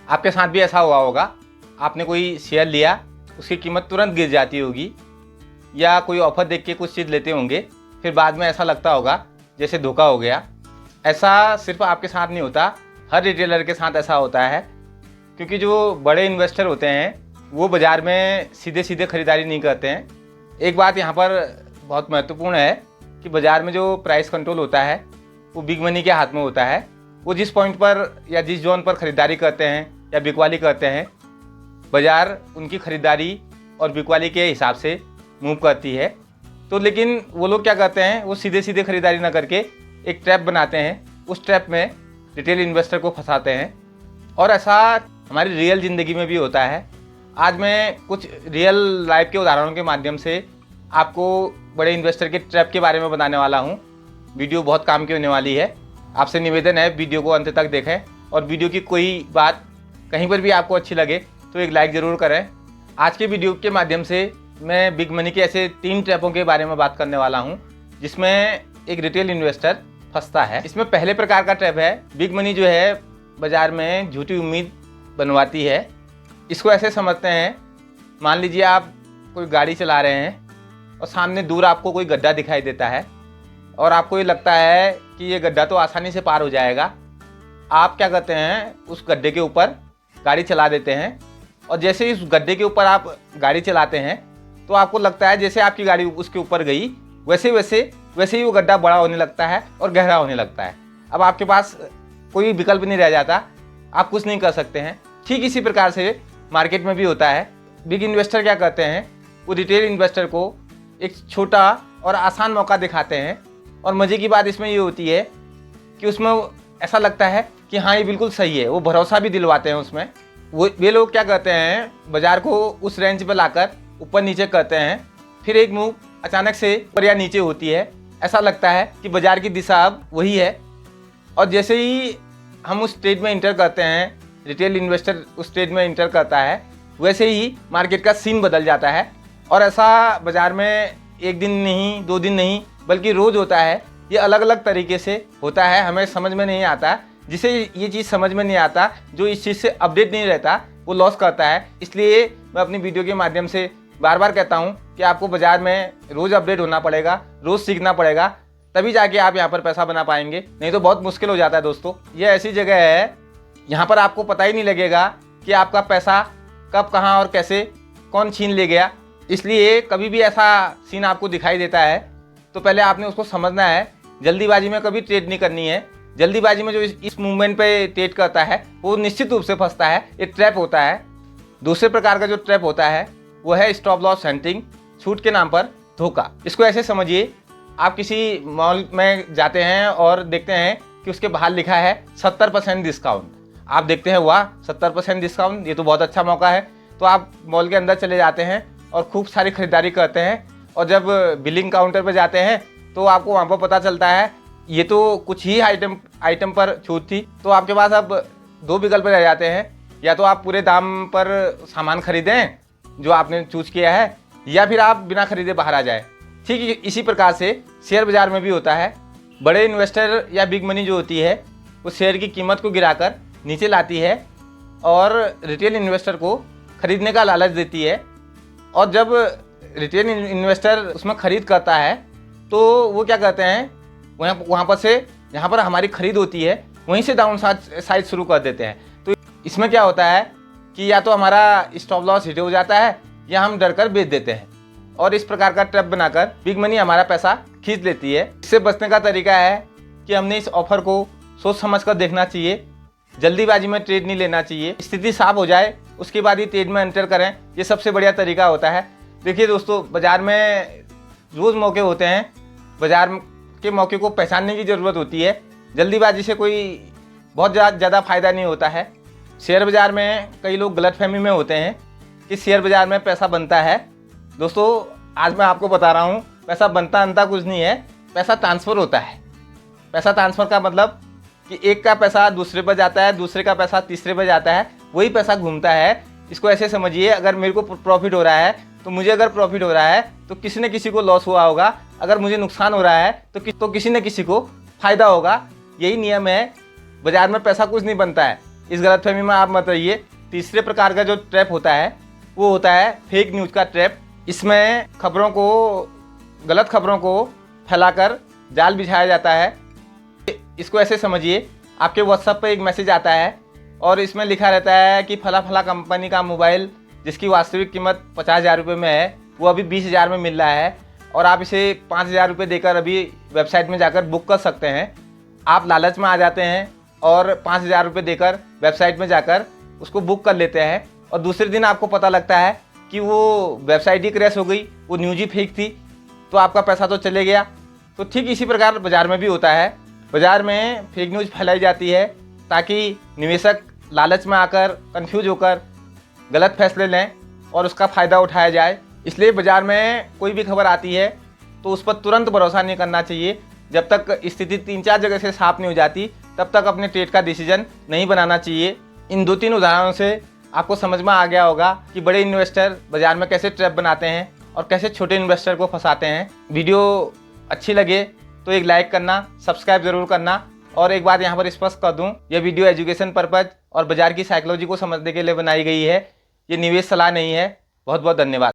आपके साथ भी ऐसा हुआ होगा, आपने कोई शेयर लिया, उसकी कीमत तुरंत गिर जाती होगी, या कोई ऑफर देख के कुछ चीज़ लेते होंगे, फिर बाद में ऐसा लगता होगा जैसे धोखा हो गया। ऐसा सिर्फ आपके साथ नहीं होता, हर रिटेलर के साथ ऐसा होता है, क्योंकि जो बड़े इन्वेस्टर होते हैं वो बाज़ार में सीधे सीधे खरीदारी नहीं करते हैं। एक बात यहाँ पर बहुत महत्वपूर्ण है कि बाज़ार में जो प्राइस कंट्रोल होता है वो बिग मनी के हाथ में होता है। वो जिस पॉइंट पर या जिस जोन पर ख़रीदारी करते हैं या बिकवाली करते हैं, बाज़ार उनकी ख़रीदारी और बिकवाली के हिसाब से मूव करती है। तो लेकिन वो लोग क्या करते हैं, वो सीधे सीधे ख़रीदारी ना करके एक ट्रैप बनाते हैं, उस ट्रैप में रिटेल इन्वेस्टर को फंसाते हैं। और ऐसा हमारी रियल ज़िंदगी में भी होता है। आज मैं कुछ रियल लाइफ के उदाहरणों के माध्यम से आपको बड़े इन्वेस्टर के ट्रैप के बारे में बताने वाला हूँ। वीडियो बहुत काम की होने वाली है। आपसे निवेदन है वीडियो को अंत तक देखें, और वीडियो की कोई बात कहीं पर भी आपको अच्छी लगे तो एक लाइक ज़रूर करें। आज के वीडियो के माध्यम से मैं बिग मनी के ऐसे 3 ट्रैपों के बारे में बात करने वाला हूँ जिसमें एक रिटेल इन्वेस्टर फंसता है। इसमें पहले प्रकार का ट्रैप है, बिग मनी जो है बाज़ार में झूठी उम्मीद बनवाती है। इसको ऐसे समझते हैं, मान लीजिए आप कोई गाड़ी चला रहे हैं और सामने दूर आपको कोई गड्ढा दिखाई देता है और आपको ये लगता है कि ये गड्ढा तो आसानी से पार हो जाएगा। आप क्या करते हैं, उस गड्ढे के ऊपर गाड़ी चला देते हैं, और जैसे ही उस गड्ढे के ऊपर आप गाड़ी चलाते हैं तो आपको लगता है जैसे आपकी गाड़ी उसके ऊपर गई वैसे ही वो गड्ढा बड़ा होने लगता है और गहरा होने लगता है। अब आपके पास कोई विकल्प नहीं रह जाता, आप कुछ नहीं कर सकते हैं। ठीक इसी प्रकार से मार्केट में भी होता है। बिग इन्वेस्टर क्या करते हैं, वो रिटेल इन्वेस्टर को एक छोटा और आसान मौका दिखाते हैं, और मज़े की बात इसमें ये होती है कि उसमें ऐसा लगता है कि हाँ ये बिल्कुल सही है, वो भरोसा भी दिलवाते हैं उसमें। वे लोग क्या करते हैं, बाज़ार को उस रेंज पर लाकर ऊपर नीचे करते हैं, फिर एक मूव अचानक से ऊपर या नीचे होती है। ऐसा लगता है कि बाज़ार की दिशा अब वही है, और जैसे ही हम उस स्टेज में इंटर करते हैं, रिटेल इन्वेस्टर उस स्टेज में इंटर करता है, वैसे ही मार्केट का सीन बदल जाता है। और ऐसा बाज़ार में एक दिन नहीं, 2 दिन नहीं, बल्कि रोज़ होता है। ये अलग अलग तरीके से होता है, हमें समझ में नहीं आता। जिसे ये चीज़ समझ में नहीं आता, जो इस चीज़ से अपडेट नहीं रहता, वो लॉस करता है। इसलिए मैं अपनी वीडियो के माध्यम से बार बार कहता हूँ कि आपको बाज़ार में रोज़ अपडेट होना पड़ेगा, रोज़ सीखना पड़ेगा, तभी जाके आप यहाँ पर पैसा बना पाएंगे, नहीं तो बहुत मुश्किल हो जाता है। दोस्तों, ये ऐसी जगह है यहाँ पर आपको पता ही नहीं लगेगा कि आपका पैसा कब, कहाँ और कैसे कौन छीन ले गया। इसलिए कभी भी ऐसा सीन आपको दिखाई देता है तो पहले आपने उसको समझना है। जल्दीबाजी में कभी ट्रेड नहीं करनी है। जल्दीबाजी में जो इस मूवमेंट पे ट्रेड करता है वो निश्चित रूप से फंसता है, एक ट्रैप होता है। दूसरे प्रकार का जो ट्रैप होता है वो है स्टॉप लॉस हंटिंग, छूट के नाम पर धोखा। इसको ऐसे समझिए, आप किसी मॉल में जाते हैं और देखते हैं कि उसके बाहर लिखा है 70% डिस्काउंट। आप देखते हैं वाह 70% डिस्काउंट, ये तो बहुत अच्छा मौका है। तो आप मॉल के अंदर चले जाते हैं और खूब सारी खरीदारी करते हैं, और जब बिलिंग काउंटर पर जाते हैं तो आपको वहाँ पर पता चलता है ये तो कुछ ही आइटम पर छूट थी। तो आपके पास अब 2 विकल्प रह जाते हैं, या तो आप पूरे दाम पर सामान खरीदें जो आपने चूज किया है, या फिर आप बिना खरीदे बाहर आ जाए। ठीक इसी प्रकार से शेयर बाज़ार में भी होता है। बड़े इन्वेस्टर या बिग मनी जो होती है वो शेयर की कीमत को गिराकर नीचे लाती है और रिटेल इन्वेस्टर को खरीदने का लालच देती है। और जब रिटेल इन्वेस्टर उसमें खरीद करता है तो वो क्या करते हैं, वहाँ पर से जहाँ पर हमारी खरीद होती है वहीं से डाउन साइड शुरू कर देते हैं। तो इसमें क्या होता है कि या तो हमारा स्टॉप लॉस हिट हो जाता है या हम डर कर बेच देते हैं, और इस प्रकार का ट्रैप बनाकर बिग मनी हमारा पैसा खींच लेती है। इससे बचने का तरीका है कि हमने इस ऑफर को सोच समझ कर देखना चाहिए, जल्दीबाजी में ट्रेड नहीं लेना चाहिए। स्थिति साफ हो जाए उसके बाद ही ट्रेड में एंटर करें, ये सबसे बढ़िया तरीका होता है। देखिए दोस्तों, बाज़ार में रोज़ मौके होते हैं, बाज़ार के मौके को पहचानने की ज़रूरत होती है। जल्दीबाजी से कोई बहुत ज़्यादा फ़ायदा नहीं होता है। शेयर बाज़ार में कई लोग गलतफहमी में होते हैं कि शेयर बाज़ार में पैसा बनता है। दोस्तों, आज मैं आपको बता रहा हूँ, पैसा बनता कुछ नहीं है, पैसा ट्रांसफ़र होता है। पैसा ट्रांसफ़र का मतलब कि एक का पैसा दूसरे पर जाता है, दूसरे का पैसा तीसरे पर जाता है, वही पैसा घूमता है। इसको ऐसे समझिए, अगर मेरे को प्रॉफिट हो रहा है तो मुझे अगर प्रॉफिट हो रहा है तो किसी न किसी को लॉस हुआ होगा, अगर मुझे नुकसान हो रहा है तो किसी न किसी को फ़ायदा होगा। यही नियम है, बाज़ार में पैसा कुछ नहीं बनता है, इस गलतफहमी में आप मत रहिए। तीसरे प्रकार का जो ट्रैप होता है वो होता है फेक न्यूज़ का ट्रैप। इसमें गलत खबरों को फैलाकर जाल बिछाया जाता है। इसको ऐसे समझिए, आपके व्हाट्सएप पे एक मैसेज आता है और इसमें लिखा रहता है कि फला कंपनी का मोबाइल जिसकी वास्तविक कीमत 50,000 रुपये में है वो अभी 20,000 में मिल रहा है और आप इसे 5,000 रुपये देकर अभी वेबसाइट में जाकर बुक कर सकते हैं। आप लालच में आ जाते हैं और 5,000 रुपये देकर वेबसाइट में जाकर उसको बुक कर लेते हैं और दूसरे दिन आपको पता लगता है कि वो वेबसाइट ही क्रैश हो गई, वो न्यूज़ ही फेक थी, तो आपका पैसा तो चले गया। तो ठीक इसी प्रकार बाज़ार में भी होता है। बाज़ार में फेक न्यूज़ फैलाई जाती है ताकि निवेशक लालच में आकर कंफ्यूज होकर गलत फैसले लें और उसका फ़ायदा उठाया जाए। इसलिए बाज़ार में कोई भी खबर आती है तो उस पर तुरंत भरोसा नहीं करना चाहिए। जब तक स्थिति 3-4 जगह से साफ नहीं हो जाती तब तक अपने ट्रेड का डिसीजन नहीं बनाना चाहिए। इन 2-3 उदाहरणों से आपको समझ में आ गया होगा कि बड़े इन्वेस्टर बाज़ार में कैसे ट्रैप बनाते हैं और कैसे छोटे इन्वेस्टर को फंसाते हैं। वीडियो अच्छी लगे तो एक लाइक करना, सब्सक्राइब ज़रूर करना। और एक बात यहाँ पर स्पष्ट कर दूँ, यह वीडियो एजुकेशन पर्पज़ और बाज़ार की साइकोलॉजी को समझने के लिए बनाई गई है। ये निवेश सलाह नहीं है। बहुत बहुत धन्यवाद।